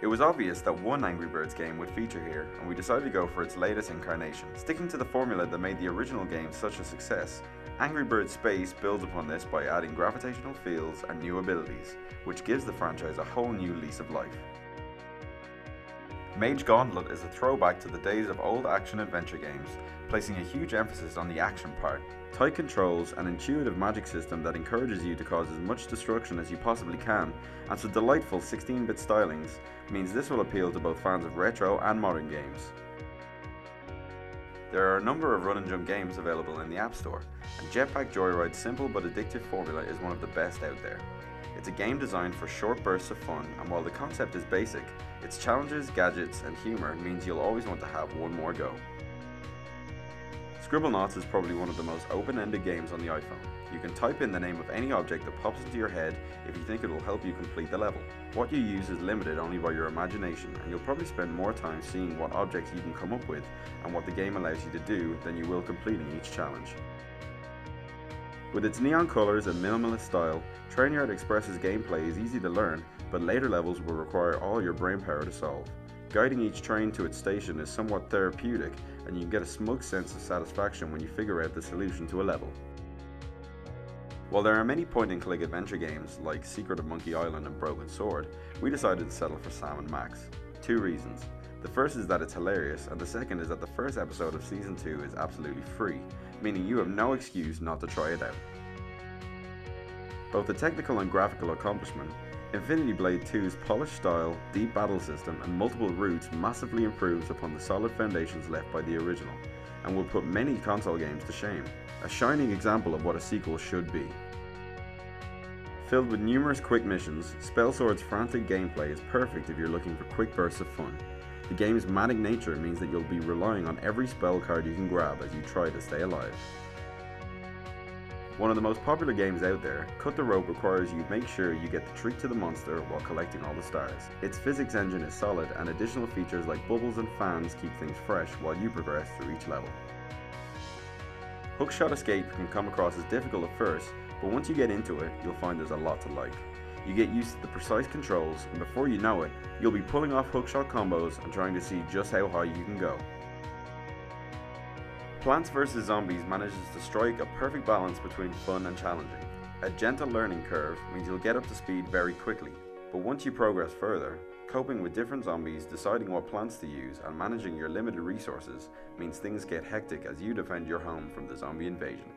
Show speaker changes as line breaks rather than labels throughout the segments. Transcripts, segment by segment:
It was obvious that one Angry Birds game would feature here, and we decided to go for its latest incarnation. Sticking to the formula that made the original game such a success, Angry Birds Space builds upon this by adding gravitational fields and new abilities, which gives the franchise a whole new lease of life. Mage Gauntlet is a throwback to the days of old action-adventure games, placing a huge emphasis on the action part. Tight controls, an intuitive magic system that encourages you to cause as much destruction as you possibly can, and some delightful 16-bit stylings means this will appeal to both fans of retro and modern games. There are a number of run and jump games available in the App Store, and Jetpack Joyride's simple but addictive formula is one of the best out there. It's a game designed for short bursts of fun, and while the concept is basic, its challenges, gadgets, and humour means you'll always want to have one more go. Scribblenauts is probably one of the most open-ended games on the iPhone. You can type in the name of any object that pops into your head if you think it will help you complete the level. What you use is limited only by your imagination, and you'll probably spend more time seeing what objects you can come up with and what the game allows you to do than you will completing each challenge. With its neon colours and minimalist style, Trainyard Express's gameplay is easy to learn, but later levels will require all your brainpower to solve. Guiding each train to its station is somewhat therapeutic, and you can get a smug sense of satisfaction when you figure out the solution to a level. While there are many point-and-click adventure games like Secret of Monkey Island and Broken Sword, we decided to settle for Sam & Max. Two reasons. The first is that it's hilarious, and the second is that the first episode of Season 2 is absolutely free, meaning you have no excuse not to try it out. Both the technical and graphical accomplishment, Infinity Blade 2's polished style, deep battle system, and multiple routes massively improves upon the solid foundations left by the original, and will put many console games to shame, a shining example of what a sequel should be. Filled with numerous quick missions, Spellsword's frantic gameplay is perfect if you're looking for quick bursts of fun. The game's manic nature means that you'll be relying on every spell card you can grab as you try to stay alive. One of the most popular games out there, Cut the Rope requires you make sure you get the treat to the monster while collecting all the stars. Its physics engine is solid, and additional features like bubbles and fans keep things fresh while you progress through each level. Hookshot Escape can come across as difficult at first, but once you get into it, you'll find there's a lot to like. You get used to the precise controls, and before you know it, you'll be pulling off hookshot combos and trying to see just how high you can go. Plants vs Zombies manages to strike a perfect balance between fun and challenging. A gentle learning curve means you'll get up to speed very quickly, but once you progress further, coping with different zombies, deciding what plants to use, and managing your limited resources means things get hectic as you defend your home from the zombie invasion.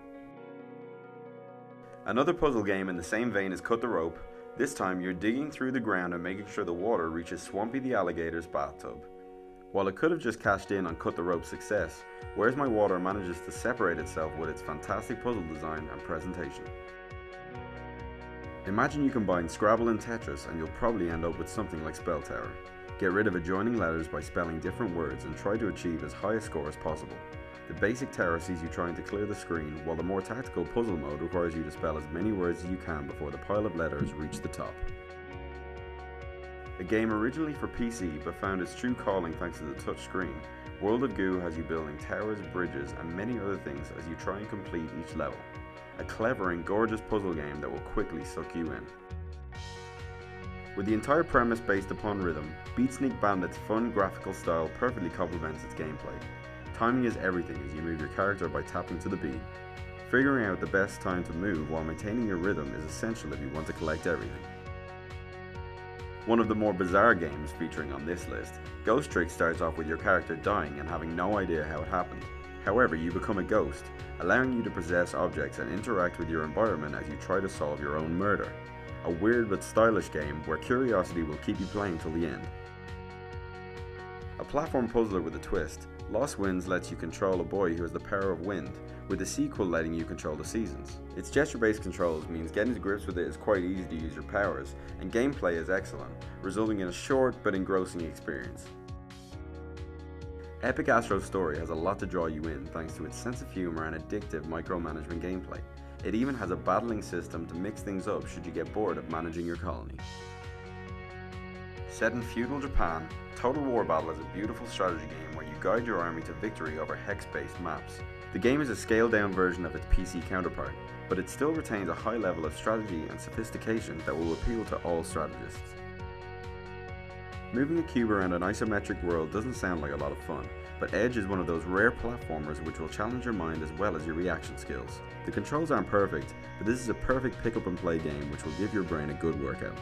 Another puzzle game in the same vein as Cut the Rope. This time you're digging through the ground and making sure the water reaches Swampy the alligator's bathtub. While it could have just cashed in on Cut the Rope's success, Where's My Water manages to separate itself with its fantastic puzzle design and presentation. Imagine you combine Scrabble and Tetris and you'll probably end up with something like Spell Tower. Get rid of adjoining letters by spelling different words and try to achieve as high a score as possible. The basic tower sees you trying to clear the screen, while the more tactical puzzle mode requires you to spell as many words as you can before the pile of letters reach the top. A game originally for PC but found its true calling thanks to the touch screen, World of Goo has you building towers, bridges, and many other things as you try and complete each level. A clever and gorgeous puzzle game that will quickly suck you in. With the entire premise based upon rhythm, Beat Sneak Bandit's fun graphical style perfectly complements its gameplay. Timing is everything as you move your character by tapping to the beat. Figuring out the best time to move while maintaining your rhythm is essential if you want to collect everything. One of the more bizarre games featuring on this list, Ghost Trick starts off with your character dying and having no idea how it happened. However, you become a ghost, allowing you to possess objects and interact with your environment as you try to solve your own murder. A weird but stylish game where curiosity will keep you playing till the end. A platform puzzler with a twist, Lost Winds lets you control a boy who has the power of wind, with the sequel letting you control the seasons. Its gesture-based controls means getting to grips with it is quite easy to use your powers, and gameplay is excellent, resulting in a short but engrossing experience. Epic Astro's story has a lot to draw you in thanks to its sense of humour and addictive micromanagement gameplay. It even has a battling system to mix things up should you get bored of managing your colony. Set in feudal Japan, Total War Battle is a beautiful strategy game where you guide your army to victory over hex-based maps. The game is a scaled-down version of its PC counterpart, but it still retains a high level of strategy and sophistication that will appeal to all strategists. Moving a cube around an isometric world doesn't sound like a lot of fun, but Edge is one of those rare platformers which will challenge your mind as well as your reaction skills. The controls aren't perfect, but this is a perfect pick up and play game which will give your brain a good workout.